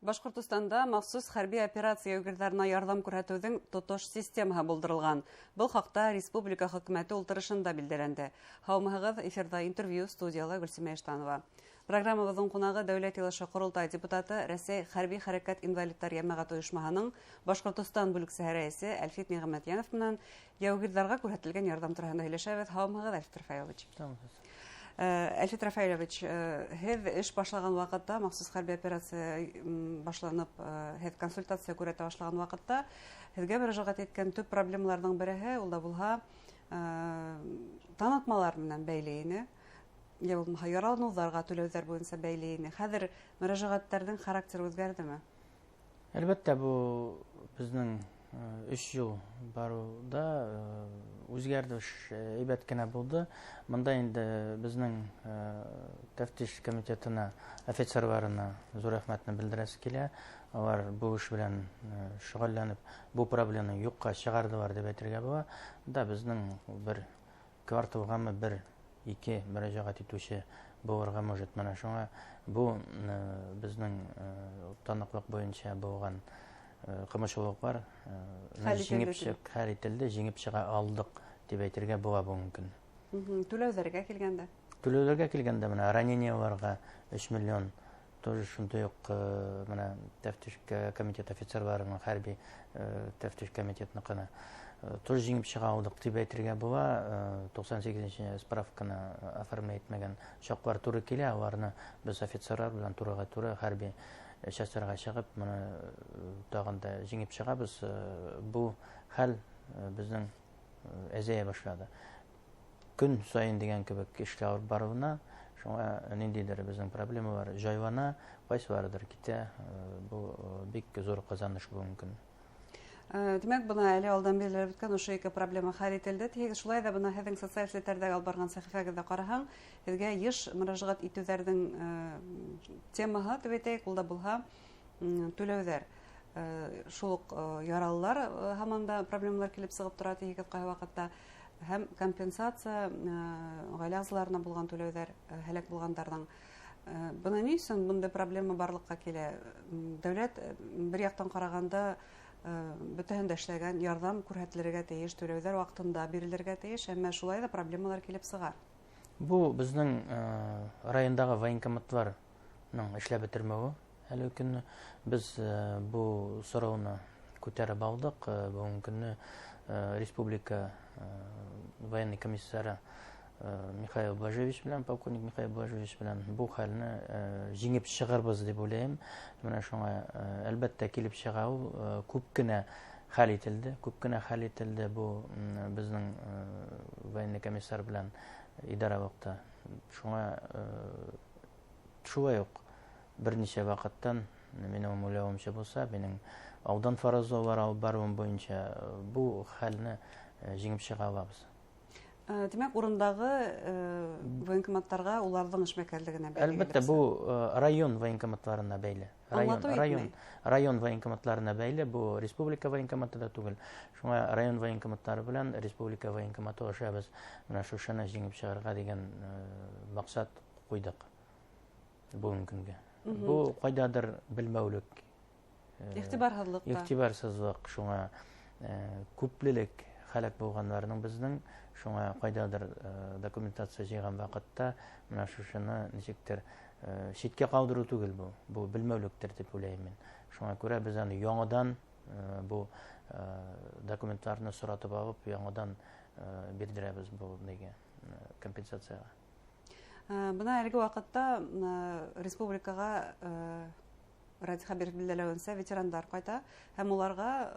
Башкортостанда махсус хәрби операция яугирларына ярдәм күрсәтүнең тотыш системаһы булдырылган. Был хакта республика хөкүмәте ултырышында билдәләнде. Һаумыгыз, эфирда интервью, студияла Гөлсемә Иштанова. Программабызның кунагы Дәүләт Йылышы Курултай депутаты, Рәсәй хәрби хәрәкәт инвалидтар җәмәгать оешмаһының Башкортостан бүлекчәсе рәисе Әлфит Нигъмәтьянов менән яугирларга күрсәтелгән ярдәм турында һөйләшәбез. Һаумыгыз, Әлфит Рафаилович. Әлфит Рафаилович, һез эш башлаган вакытта, махсус хәрби операция башланып, һез консультация күрәтә башлаган вакытта, һезгә мөрәҗәгать иткән төп проблемаларның береһе ул да булһа танытмалар менән бәйле иде. Я булмаса яралануларга түләүләр буенча бәйле иде. Хәзер мөрәҗәгатьләрнең характеры үзгәрдеме? Әлбәттә, бу безнең 3 ел баруда үзгәрде, әйбәт кенә булды. Монда инде безнең тәфтиш комитетына, офицерларына зур рәхмәтне белдерәсе килә. Алар бу эш белән шөгыльләнеп, бу проблеманы юкка чыгардылар дип әйтергә була. Да безнең бер кварталгамы 1-2 мөрәҗәгать итүче булырга может. Менә шуңа бу безнең таныклык буенча булган кымышлыклар хәл ителде, җиңеп чыга алдык дип әйтергә була бу мөмкин. Түләүләргә килгәндә? Түләүләргә килгәндә менә раненияларга 3 миллион тоже шундай ук менә тәфтиш комитет офицерларының хәрби тәфтиш комитетны кына тоже җиңеп чыга алдык дип әйтергә була. 98-нче справканы оформлый итмәгән чаклар туры килә, аларны без офицерлар белән турыга-туры хәрби частьләргә чыгып, моны тагын да җиңеп чыгабыз. Бу хәл безнең әзәя башлады. Көн сайын дигән кебек эшләр баруына, шуңа ниндидер безнең проблемалар җайлана, кайсылардыр китә. Бу бик зур казаныш булу мөмкин. Демәк, буны әле алдан билгеләп үткән ошо ике проблема хәл ителде. Тик шулай да буны һезнең социаль сәтләрдә алып барган сәхифәгездә караһаң, һезгә еш мөрәҗәгать итүләрнең темаһы дип әйтәйек, ул да булһа түләүләр. Шул ук яралылар һаман да проблемалар килеп сыгып тора тик кай вакытта һәм компенсация гаилә әгъзаларына булган түләүләр, һәлак булганнарның. Буны ни өчен бундай проблема барлыкка килә? Дәүләт бер яктан караганда бөтен эшләгән ярдәм күрсәтелергә тиеш, түләүләр вакытында бирелергә тиеш, әмма шулай да проблемалар килеп сыга. Бу безнең райондагы военкоматларның эшләп бетермәве. Әле көнне без бу сорауны күтәреп алдык. Бүгенге көнне республика военный комиссары Михаил Блажевич белән, полковник Михаил Блажевич белән бу хәлне җиңеп чыгарбыз дип уйлыйм. Менә шуңа әлбәттә килеп чыга ул. Күп кенә хәл ителде. Күп кенә хәл ителде бу безнең военный комиссар белән идара вакытта. Шуңа шулай ук берничә вакыттан минем уйлавымча булса, минем аудан фаразлаулар алып баруым буенча бу хәлне җиңеп чыга алабыз. Демәк, урындагы военкоматтарга уларның эшмәкәрлегенә бәйле. Әлбәттә, бу район военкоматларына бәйле. Район военкоматларына бәйле, бу республика военкоматы да түгел. Шуңа район военкоматлары белән республика военкоматы аша без менә шушыны җиңеп чыгарга дигән максат куйдык бүгенге көнгә. Бу кайдадыр белмәүлек, игътибарсызлык, шуңа күплелек хәлак булганнарның безнең шуңа кайдадыр документация җыйган вакытта менә шушыны ничектер читкә калдыру түгел бу. Бу белмәүлектер дип уйлыйм мин. Шуңа күрә без аны яңадан бу документларны соратып алып, яңадан бирдерәбез бу дигән компенсацияга. Буна әлеге вакытта республикага радиохабер билдәләвенчә ветераннар кайта һәм уларга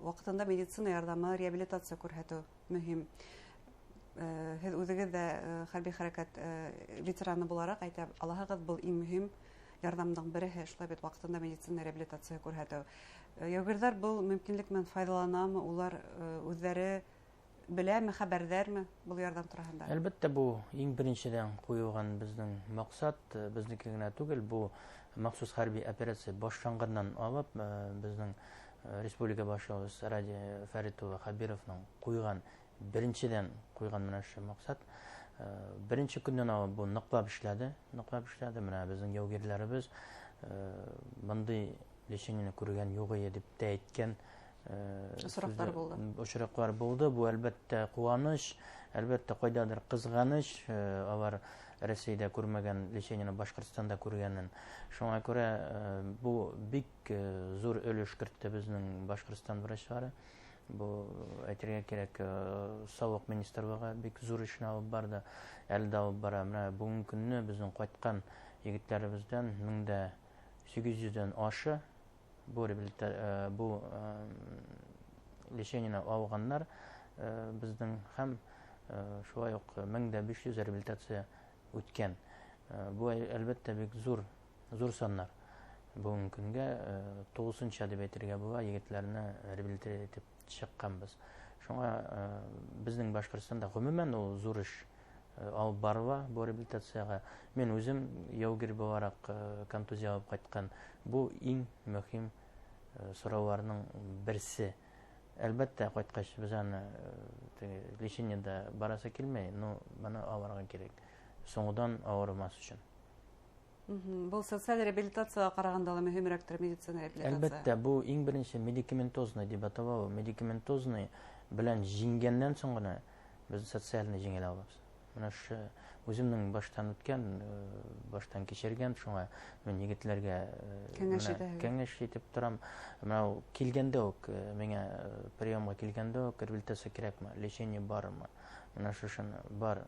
вакытында медицина ярдәме, реабилитация күрсәтү мөһим. Һез үзегез дә хәрби хәрәкәт ветераны буларак әйтә алаһыгыз, бу иң мөһим ярдәмнең бере шулай бит вакытында медицина реабилитация күрсәтү. Яугирлар бу мөмкинлек менән файдаланамы? Улар үзләре беләме, хәбәрдәрме бу ярдәм турында? Әлбәттә, бу иң беренчедән куелган безнең максат, безнеке генә түгел, бу махсус хәрби операция башланганнан алып, безнең республика башлыгы Ради Фәритова Хабировның куйган беренчедән куйган менә шу максат. Беренче көннән алып бу ныклап эшләде. Менә безнең яугирләребез мындай лечениене күргән юк дип тә әйткән очраклар булды. Бу әлбәттә куаныч, әлбәттә кайдадыр кызганыч, алар Россиядә күрмәгән лечениене Башкортстанда күргәнен. Шуңа күрә бу бик зур өлеш кертте безнең Башкортстан врачлары. Бу әйтергә кирәк, саулык министрлыгы бик зур эшне алып барды, әле дә алып бара. Менә бүгенге көнне безнең кайткан егетләребездән 1800дән ашы бу лечениене алганнар безнең һәм шулай ук 1500 реабилитация үткән. Бу әлбәттә бик зур саннар. Бүгенге көнгә 9нчы дип әйтергә була, егетләрне реабилитация итеп чыкканбыз. Шуңа безнең Башкортстанда гомумән ул зур эш алып барыла бу реабилитацияга. Мен үзем яугир буларак контузия алып кайткан. Бу иң мөһим сорауларның берсе. Әлбәттә кайткач без аны лечениедә барасы килмәй, но моны алырга кирәк. Соңдан авырмас өчен. Бу социаль реабилитацияга караганда да мөһимрәктер медицина реабилитация. Әлбәттә, бу иң беренче медикаментозный дип атала. Медикаментозный белән җиңгәннән соң гына без социальный җиңел алабыз. Менә шу үземнең баштан үткән, баштан кичергән, шуңа мен егетләргә кәңәш итеп торам. Менә килгәндә үк, миңа приемга килгәндә үк реабилитация кирәкме, лечение бармы? Менә шушын бар.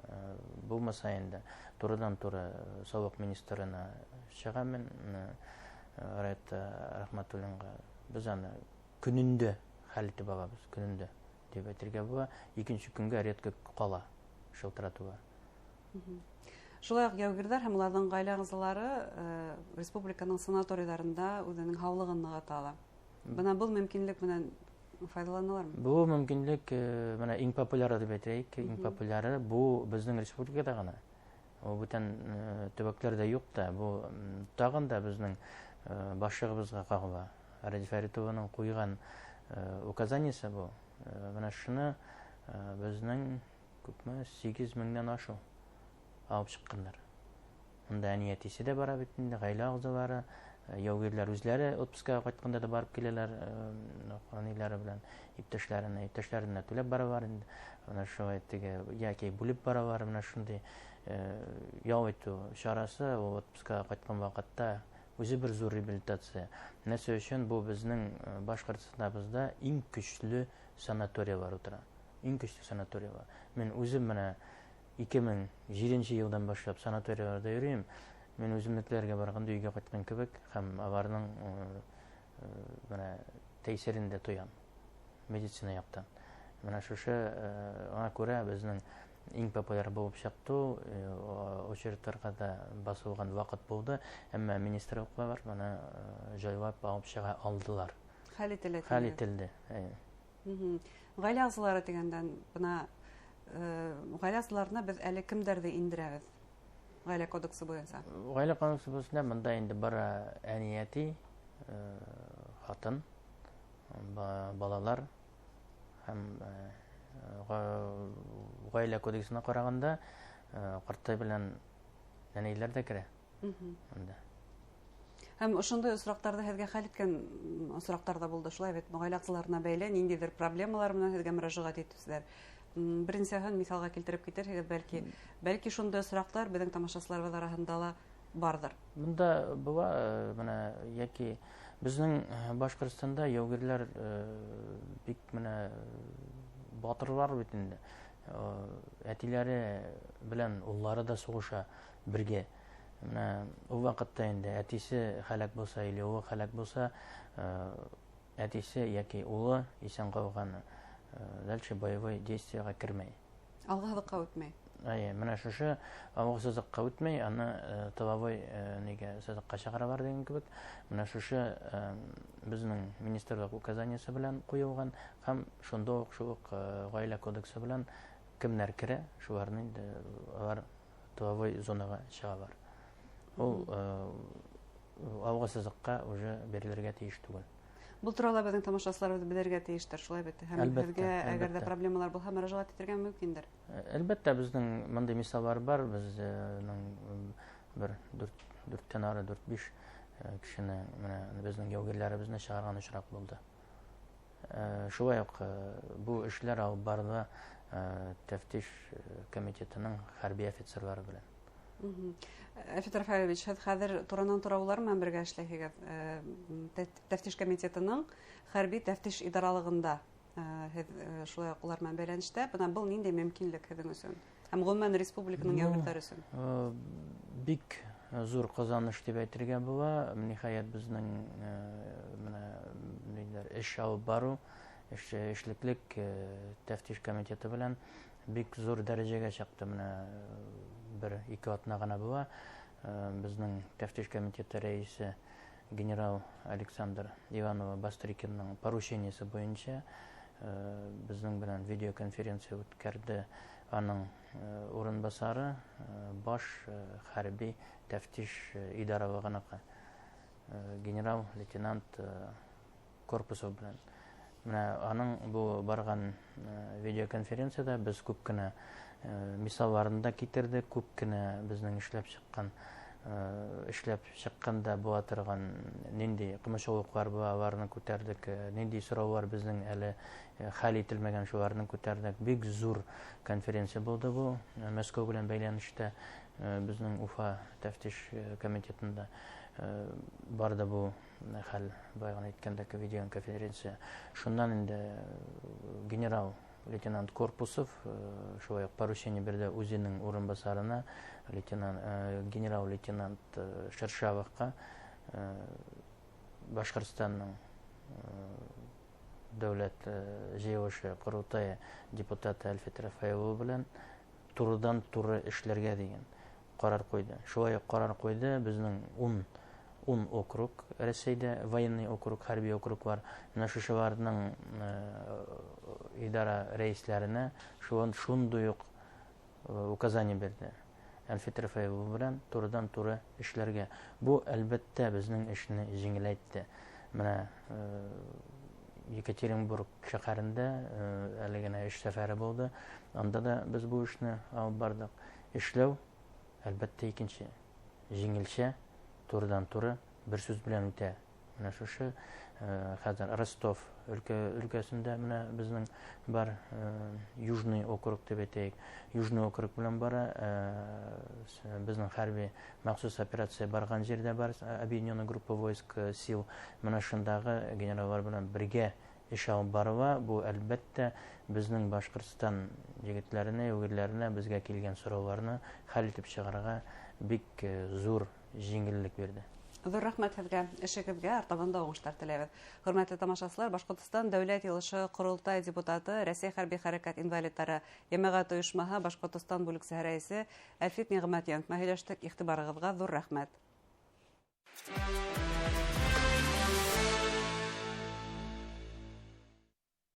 Булмаса инде турыдан-туры саулык министрына чыгам мен, Райт Рахматуллинга. Без аны көнендә хәл итеп алабыз, көнендә дип әйтергә була. Икенче көнгә редко кала шылтыратуга. Шулай ук яугирләр һәм уларның гаилә әгъзалары республиканың санаторийларында үзенең һаулыгын ныгыталар. Бына бу мөмкинлек белән файдаланалармы? Бу мөмкинлек менә иң популяр дип әйтәйек, иң популяры бу безнең республикада гына. Ул бүтән төбәкләрдә юк та, бу тагын да безнең башлыгыбызга кагыла. Радиф Фәритованың куйган указаниесе бу. Менә шуны безнең күпме 8000дән ашу алып чыкканнар. Монда әниятисе дә бара бит инде, гаилә әгъзалары, яугирләр үзләре отпускага кайтканда да барып киләләр, каниләре белән иптәшләренә түләп баралар инде. Менә шулай теге яки бүлеп баралар, менә шундый ял итү чарасы ул отпускага кайткан вакытта үзе бер зур реабилитация. Нәрсә өчен бу безнең Башкортстанда иң көчле санаториялар утыра. Иң көчле санаториялар. Мен үзем менә 2007 елдан башлап санаторияларда йөрим. Мен үземнекләргә барганда өйгә кайткан кебек һәм аларның менә тәэсирен дә тоям медицина яктан. Менә шушы аңа күрә безнең иң популяр булып чыкты, очередьләргә дә басылган вакыт булды, әмма министрлыклар моны җайлап алып чыга алдылар. Хәл ителде. Хәл ителде. Гаилә әгъзалары дигәндән бына гаилә әгъзаларына без әле кемдәрне индерәбез? Гаилә кодексы буенча. Гаилә кодексы буенча монда инде бара әнияти, хатын, балалар һәм гаилә кодексына караганда картай белән нәнәйләр дә керә. Монда. Һәм ошондый осрактарда һезгә хәл иткән осрактарда булды, шулай бит гаилә әгъзаларына бәйле ниндидер проблемалар менән һезгә мөрәҗәгать итүселәр. Беренчеһен мисалга килтереп китерһегез, бәлки шундый осрактар безнең тамашачыларыбыз арасында ла бардыр. Монда була, менә яки безнең Башкортстанда яугирләр бик менә батырлар бит инде. Әтиләре белән уллары да сугыша бергә. Менә ул вакытта инде әтисе һәлак булса, или улы һәлак булса, әтисе яки улы исән калган, дальше боевой действиягә кермәй. Алгысызлыкка үтмәй. Менә шушы алгысызлыкка үтмәй, аны тыловой нигә сызыкка чыгаралар дигән кебек. Менә шушы безнең министрлык указаниесе белән куелган һәм шунда ук шул гаилә кодексы белән кемнәр керә, шуларны инде алар тыловой зонага чыгалар. Ул алгысызлыкка уже берилергә тиеш түгел. Бу турыда безнең тамашачыларыбыз белергә тиештер, шулай бит. Һәм безгә әгәр дә проблемалар булса, мөрәҗәгать итәргә мөмкиндер. Әлбәттә, безнең мондый мисаллар бар. Безнең бер 4-тән ары 4-5 кешене безнең яугирләребезне чыгарган очрак булды. Шулай ук бу эшләр алып барыла тәфтиш комитетының хәрби офицерлары белән. Әфит Рафаевич, хәзер туранан-тура улар менән бергә эшләйсегез. Тәфтиш комитетының хәрби тәфтиш идаралыгында шулай ук улар менән бәйләнештә. Бу нинди мөмкинлек һеҙҙең өсөн? Һәм гомумән республиканың яугирләре өсөн? Бик зур казаныш дип әйтергә була. Ниһаять безнең эш алып бару, эшлеклек тәфтиш комитеты белән бик зур дәрәҗәгә чыкты. Бер-ике атна гына була. Безнең тәфтиш комитеты рәисе генерал Александр Иванова Бастрыкинның поручениесе буенча безнең белән видеоконференция үткәрде. Аның урынбасары баш хәрби тәфтиш идаралыгыныкы генерал-лейтенант Корпусов белән. Аның бу барган видеоконференцияда без күп кенә мисалларын да китердек, күп кенә безнең эшләп чыкканда була торган нинди кымычылыклар була, аларны күтәрдек, нинди сораулар безнең әле хәл ителмәгән шуларны күтәрдек. Бик зур конференция булды бу. Мәскәү белән бәйләнештә безнең Уфа тәфтиш комитетында барды бу хәл байган әйткәндәге видеоконференция. Шуннан инде генерал-лейтенант Корпусов шулай ук поручение бирде үзенең урынбасарына, генерал-лейтенант Шершавовка, Башкортстанның дәүләт җыелышы Курултайы депутаты Әлфит Рафаилов белән турыдан-туры эшләргә дигән карар куйды. Шулай ук карар куйды. Безнең 10 округ, Рәсәйдә военный округ, хәрби округ бар. Менә шушыларның идара рәисләренә шундый ук указание бирде. Әлфит Рафаилов белән турыдан-туры эшләргә. Бу әлбәттә безнең эшне җиңеләйтте. Менә Екатеринбург шәһәрендә әле генә эш сәфәре булды. Анда да без бу эшне алып бардык. Эшләү әлбәттә икенче, җиңелчә, турыдан-туры бер сүз белән үтә. Менә шушы хәзер Ростов өлкәсендә менә безнең бар Южный округ дип әйтәйек. Южный округ белән бара безнең хәрби махсус операция барган җирдә бар объединенная группа войск сил. Менә шундагы генераллар белән бергә эш алып барыла. Бу әлбәттә безнең Башкортстан егетләренә, югирләренә безгә килгән сорауларны хәл итеп чыгарга бик зур җиңеллек бирде. Зур рәхмәт һеҙгә, эшегеҙгә, артабан да уңыштар теләбеҙ. Хөрмәтле тамашасылар, Башҡортостан Дәүләт Йылышы Ҡоролтай депутаты, Рәсәй хәрби хәрәкәт инвалидтары йәмәғәт ойошмаһы Башҡортостан бүлексә рәйесе Әлфит Ниғмәтйән һөйләштек. Иғтибарығыҙға ҙур рәхмәт.